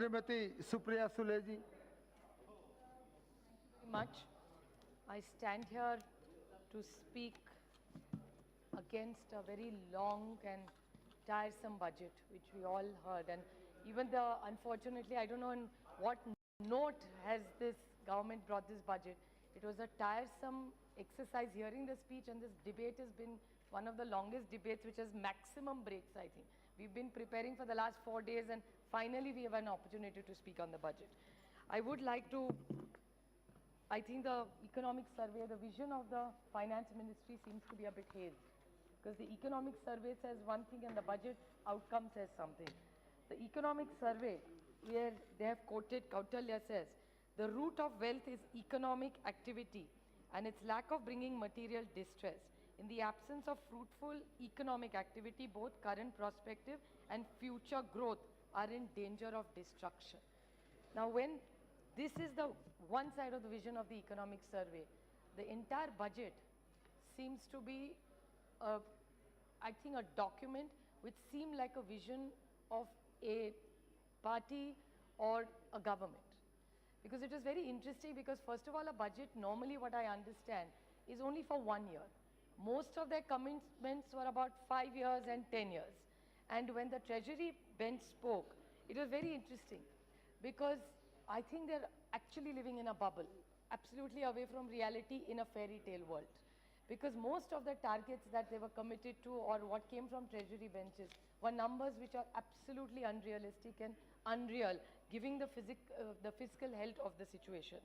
Shrimati Supriya Sule ji. Much. I stand here to speak against a very long and tiresome budget, which we all heard. And even unfortunately, I don't know on what note has this government brought this budget. It was a tiresome exercise hearing the speech, and this debate has been one of the longest debates, which has maximum breaks, I think. We've been preparing for the last 4 days, and finally we have an opportunity to speak on the budget. I would like to I think the economic survey, the vision of the finance ministry seems to be a bit hazy, because the economic survey says one thing and the budget outcome says something. The economic survey, where they have quoted Kautilya, says the root of wealth is economic activity and its lack of bringing material distress. In the absence of fruitful economic activity, both current prospective and future growth are in danger of destruction. Now, when this is the one side of the vision of the economic survey, the entire budget seems to be, I think, a document which seemed like a vision of a party or a government. Because it is very interesting, because first of all, a budget, normally what I understand, is only for 1 year. Most of their commitments were about 5 years and 10 years. And when the Treasury bench spoke, it was very interesting, because I think they're actually living in a bubble, absolutely away from reality in a fairy tale world. Because most of the targets that they were committed to, or what came from Treasury benches, were numbers which are absolutely unrealistic and unreal, giving the fiscal health of the situation.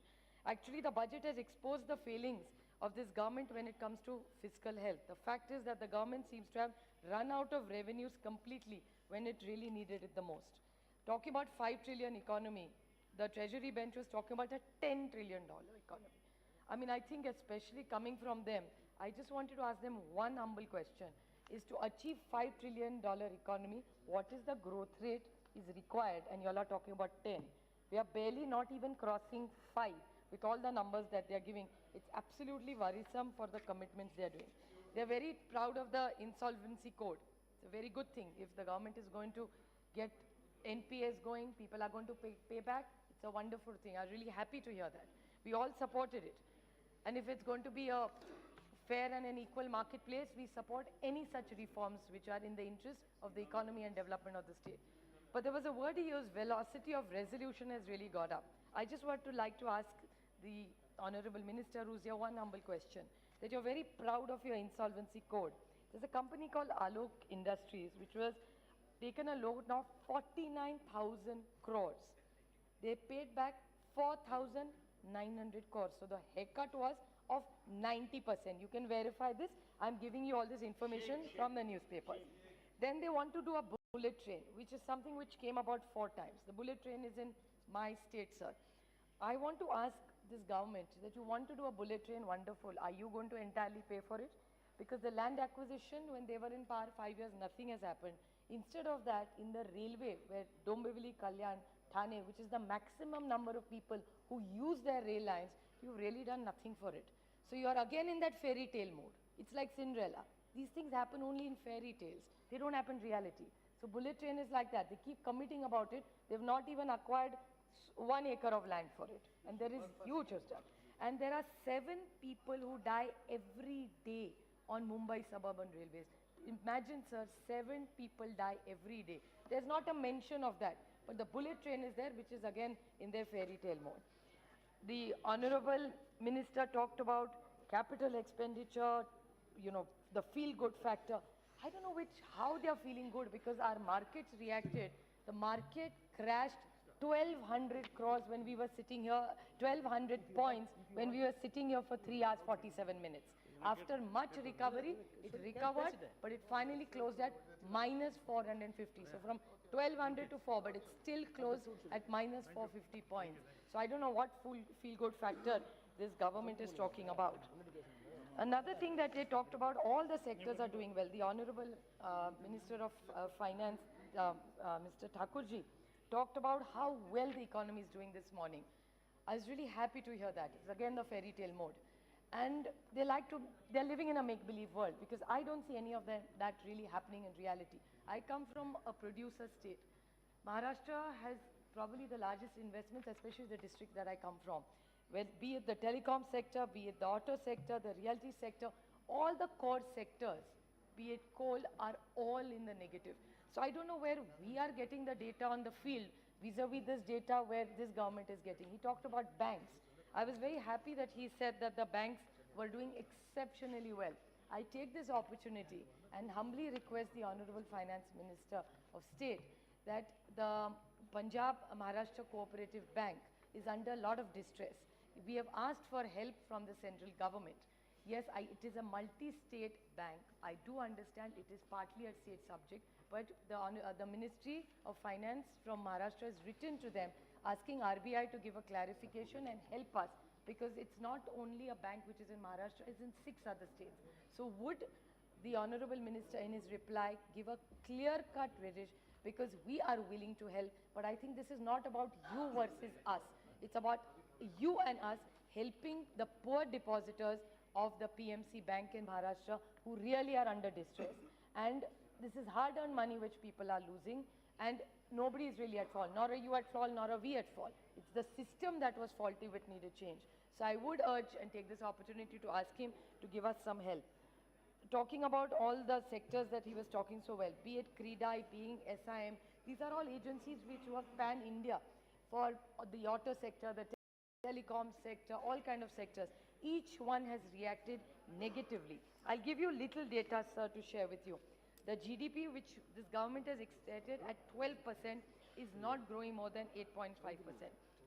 Actually, the budget has exposed the failings of this government when it comes to fiscal health. The fact is that the government seems to have run out of revenues completely when it really needed it the most. Talking about 5 trillion economy, the Treasury bench was talking about a $10 trillion economy. I mean, I think especially coming from them, I just wanted to ask them one humble question, is to achieve $5 trillion economy, what is the growth rate is required? And you all are talking about 10. We are barely not even crossing 5 with all the numbers that they are giving. It's absolutely worrisome for the commitments they are doing. They are very proud of the insolvency code. It's a very good thing. If the government is going to get NPS going, people are going to pay back. It's a wonderful thing. I'm really happy to hear that. We all supported it. And if it's going to be a fair and an equal marketplace, we support any such reforms which are in the interest of the economy and development of the state. But there was a word he used, velocity of resolution has really got up. I just want to like to ask the Honorable Minister who's here one humble question, that you're very proud of your insolvency code. There's a company called Alok Industries which was taken a loan of 49,000 crores. They paid back 4,900 crores. So the haircut was of 90%. You can verify this. I'm giving you all this information from the newspapers. Then they want to do a bullet train, which is something which came about 4 times. The bullet train is in my state, sir. I want to ask this government that you want to do a bullet train, wonderful. Are you going to entirely pay for it? Because the land acquisition, when they were in power 5 years, nothing has happened. Instead of that, in the railway, where Dombivli, Kalyan, Thane, which is the maximum number of people who use their rail lines, you've really done nothing for it. So you are again in that fairy tale mode. It's like Cinderella. These things happen only in fairy tales. They don't happen in reality. So bullet train is like that. They keep committing about it. They've not even acquired 1 acre of land for it. And there is huge stuff. And there are 7 people who die every day on Mumbai suburban railways. Imagine, sir, 7 people die every day. There's not a mention of that. But the bullet train is there, which is again in their fairy tale mode. The Honorable Minister talked about capital expenditure, the feel-good factor. I don't know how they are feeling good, because our markets reacted. The market crashed 1,200 crores when we were sitting here, 1,200 points when we were sitting here for 3 hours, 47 minutes. After much recovery, it recovered, but it finally closed at minus 450. So from 1,200 to 4, but it's still closed at minus 450 points. So I don't know what feel-good factor this government is talking about. Another thing that they talked about, all the sectors are doing well. The Honorable Minister of Finance, Mr. Thakurji, talked about how well the economy is doing this morning. I was really happy to hear that. It's again the fairy tale mode. And they're living in a make-believe world, because I don't see any of that really happening in reality. I come from a producer state. Maharashtra has probably the largest investments, especially the district that I come from. Well, be it the telecom sector, be it the auto sector, the realty sector, all the core sectors, be it coal, are all in the negative. So I don't know where we are getting the data on the field vis-a-vis this data where this government is getting. He talked about banks. I was very happy that he said that the banks were doing exceptionally well. I take this opportunity and humbly request the Honorable Finance Minister of State that the Punjab Maharashtra Cooperative Bank is under a lot of distress. We have asked for help from the central government. Yes, it is a multi-state bank. I do understand it is partly a state subject, but the Ministry of Finance from Maharashtra has written to them asking RBI to give a clarification and help us, because it's not only a bank which is in Maharashtra, it's in 6 other states. So would the Honorable Minister in his reply give a clear-cut reddish, because we are willing to help, but I think this is not about you versus us. It's about you and us helping the poor depositors of the PMC Bank in Maharashtra who really are under distress. And this is hard-earned money which people are losing, and nobody is really at fault. Nor are you at fault, nor are we at fault. It's the system that was faulty which needed change. So I would urge and take this opportunity to ask him to give us some help. Talking about all the sectors that he was talking so well, be it CREDAI, being SIM, these are all agencies which work pan-India for the auto sector, the telecom sector, all kind of sectors. Each one has reacted negatively. I'll give you little data, sir, to share with you. The GDP which this government has extended at 12% is not growing more than 8.5%.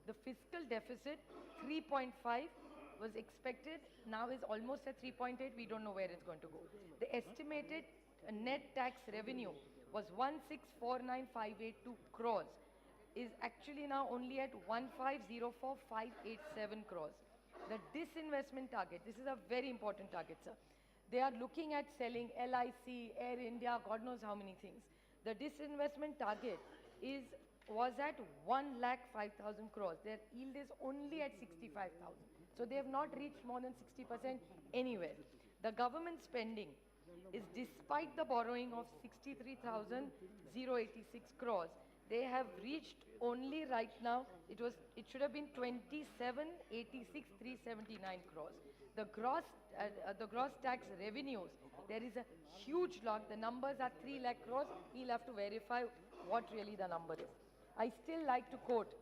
The fiscal deficit, 3.5, was expected, now is almost at 3.8, we don't know where it's going to go. The estimated net tax revenue was 1,649,582 crores, is actually now only at 1,504,587 crores. The disinvestment target, this is a very important target, sir. They are looking at selling LIC, Air India, God knows how many things. The disinvestment target was at 1,05,000 crores. Their yield is only at 65,000. So they have not reached more than 60% anywhere. The government spending is, despite the borrowing of 63,086 crores, they have reached only right now, it should have been 27,86,379 crores. The gross tax revenues, there is a huge lot. The numbers are 3 lakh crores. He'll have to verify what really the number is. I still like to quote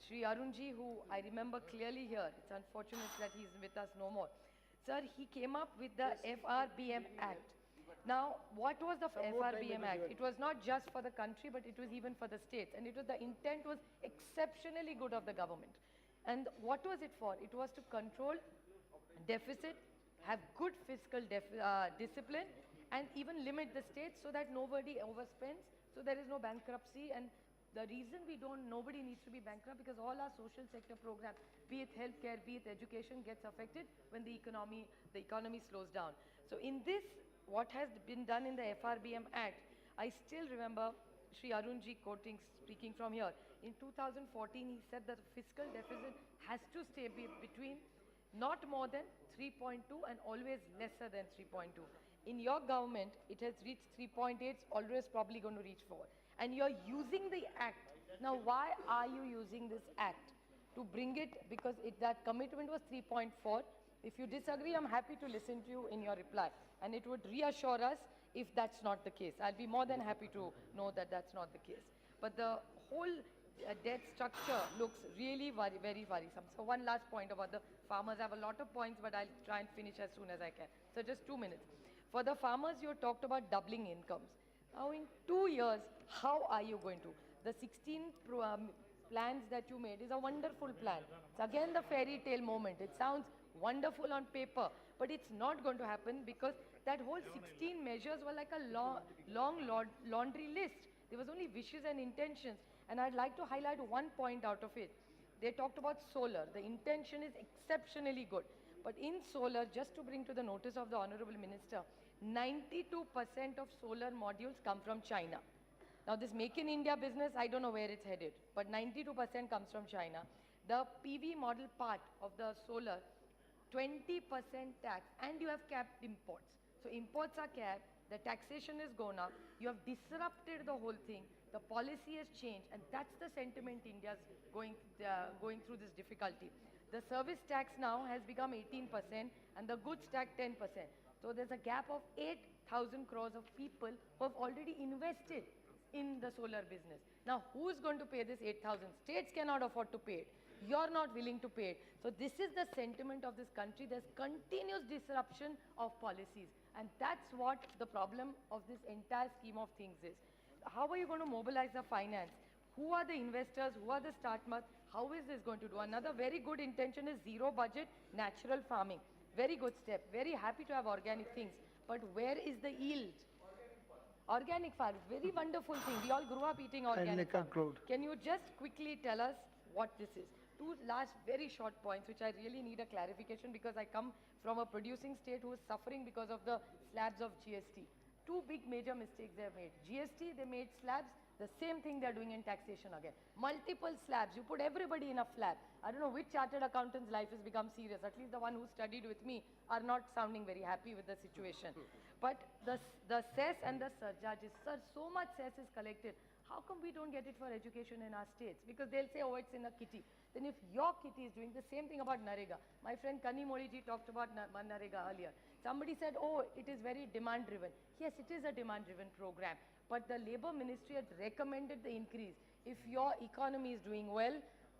Shri Arunji, who I remember clearly here. It's unfortunate that he's with us no more. Sir, he came up with the FRBM Act. Now, what was the FRBM Act? It was not just for the country, but it was even for the states. And the intent was exceptionally good of the government. And what was it for? It was to control deficit, have good fiscal discipline, and even limit the states so that nobody overspends, so there is no bankruptcy. And the reason nobody needs to be bankrupt, because all our social sector programs, be it healthcare, be it education, gets affected when the economy slows down. So in this, what has been done in the FRBM Act, I still remember Shri Arunji speaking from here. In 2014, he said that the fiscal deficit has to stay between not more than 3.2 and always lesser than 3.2. In your government, it has reached 3.8, it's always probably going to reach 4. And you're using the act. Now, why are you using this act? To bring it, because that commitment was 3.4. If you disagree, I'm happy to listen to you in your reply. And it would reassure us if that's not the case. I'll be more than happy to know that that's not the case. But the whole debt structure looks really very worrisome. So one last point about the farmers. I have a lot of points, but I'll try and finish as soon as I can. So just 2 minutes. For the farmers, you talked about doubling incomes. Now in 2 years, how are you going to? The 16 plans that you made is a wonderful plan. It's again the fairy tale moment. It sounds wonderful on paper, but it's not going to happen, because that whole 16 measures were like a long laundry list. There was only wishes and intentions. And I'd like to highlight one point out of it. They talked about solar. The intention is exceptionally good. But in solar, just to bring to the notice of the Honorable Minister, 92% of solar modules come from China. Now this Make in India business, I don't know where it's headed, but 92% comes from China. The PV model part of the solar, 20% tax, and you have capped imports. So imports are capped, the taxation is gone up, you have disrupted the whole thing. The policy has changed, and that's the sentiment India's going through this difficulty. The service tax now has become 18% and the goods tax 10%. So there's a gap of 8,000 crores of people who have already invested in the solar business. Now, who is going to pay this 8,000? States cannot afford to pay it. You're not willing to pay it. So this is the sentiment of this country. There's continuous disruption of policies. And that's what the problem of this entire scheme of things is. How are you going to mobilize the finance? Who are the investors? Who are the startups? How is this going to do? Another very good intention is zero budget natural farming. Very good step. Very happy to have organic things. But where is the yield? Organic farm, very wonderful thing. We all grew up eating organic farm. conclude. Can you just quickly tell us what this is? Two last very short points which I really need a clarification because I come from a producing state who is suffering because of the slabs of GST. Two big major mistakes they have made. GST, they made slabs. The same thing they're doing in taxation again. Multiple slabs. You put everybody in a slab. I don't know which chartered accountant's life has become serious. At least the one who studied with me are not sounding very happy with the situation. But the cess and the surcharges, sir, so much cess is collected. How come we don't get it for education in our states? Because they'll say, oh, it's in a kitty. Then if your kitty is doing the same thing about Narega, my friend Kani Moliji talked about Narega earlier. Somebody said, oh, it is very demand-driven. Yes, it is a demand-driven program. But the Labour Ministry had recommended the increase. If your economy is doing well,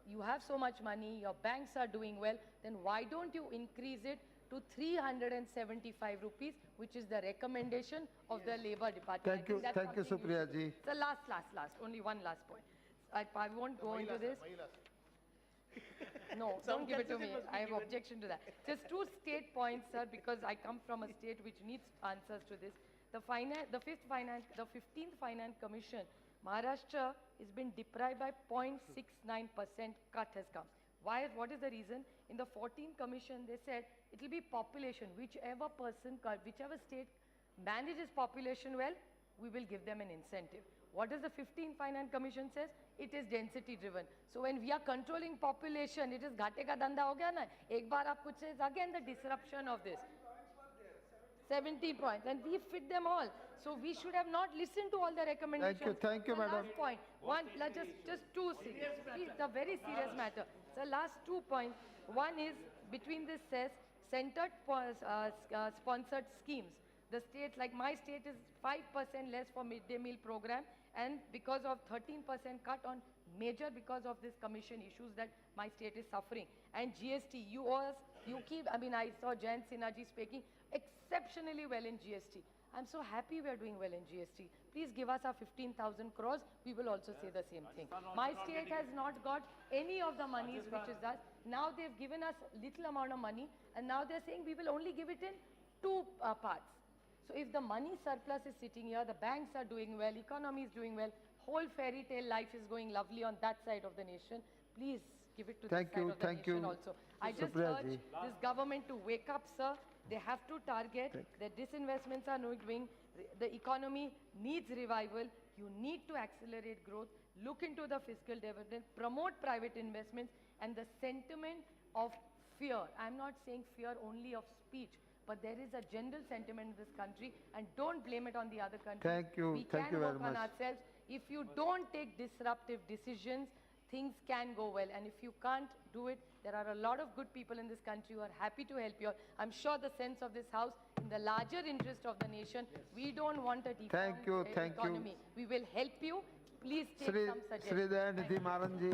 you have so much money, your banks are doing well, then why don't you increase it to 375 rupees, which is the recommendation of the Labour Department. Thank you, Supriya ji. So last, only one last point. I won't go into this. No, don't give it to me. I have objection to that. Just two state points, sir, because I come from a state which needs answers to this. The 15th Finance Commission, Maharashtra has been deprived by 0.69% cut has come. Why? What is the reason? In the 14th Commission, they said it will be population. Whichever state manages population well, we will give them an incentive. What does the 15th Finance Commission says? It is density driven. So when we are controlling population, it is ghate ka dhanda ho gaya na. Ek baar aap kuch says, again the disruption of this. 70 points, and we fit them all. So we should have not listened to all the recommendations. Thank you, madam. Last point, just two things. It's a very serious matter. So last 2 points. One is between this cess, centered sponsored schemes. The states, like my state, is 5% less for midday meal program, and because of 13% cut on major because of this commission issues that my state is suffering. And GST, I saw Jayant Sinha ji speaking exceptionally well in GST. I'm so happy we are doing well in GST. Please give us our 15,000 crores. We will also say the same thing. My state has not got any of the monies which is us. Now they've given us little amount of money, and now they're saying we will only give it in two parts. So if the money surplus is sitting here, the banks are doing well, economy is doing well, whole fairy tale life is going lovely on that side of the nation, please give it to this side of the nation also. I just urge this government to wake up, sir. They have to target the disinvestments are not doing. The economy needs revival. You need to accelerate growth. Look into the fiscal development. Promote private investments. And the sentiment of fear. I'm not saying fear only of speech, but there is a general sentiment in this country, and don't blame it on the other countries. Thank you. We Thank can you work very on much. ourselves. If you don't take disruptive decisions, things can go well. And if you can't do it, there are a lot of good people in this country who are happy to help you. I'm sure the sense of this house, in the larger interest of the nation, we don't want a defunct Thank you. economy. We will help you. Please take some suggestions. Sri Dayanidhi Maran ji.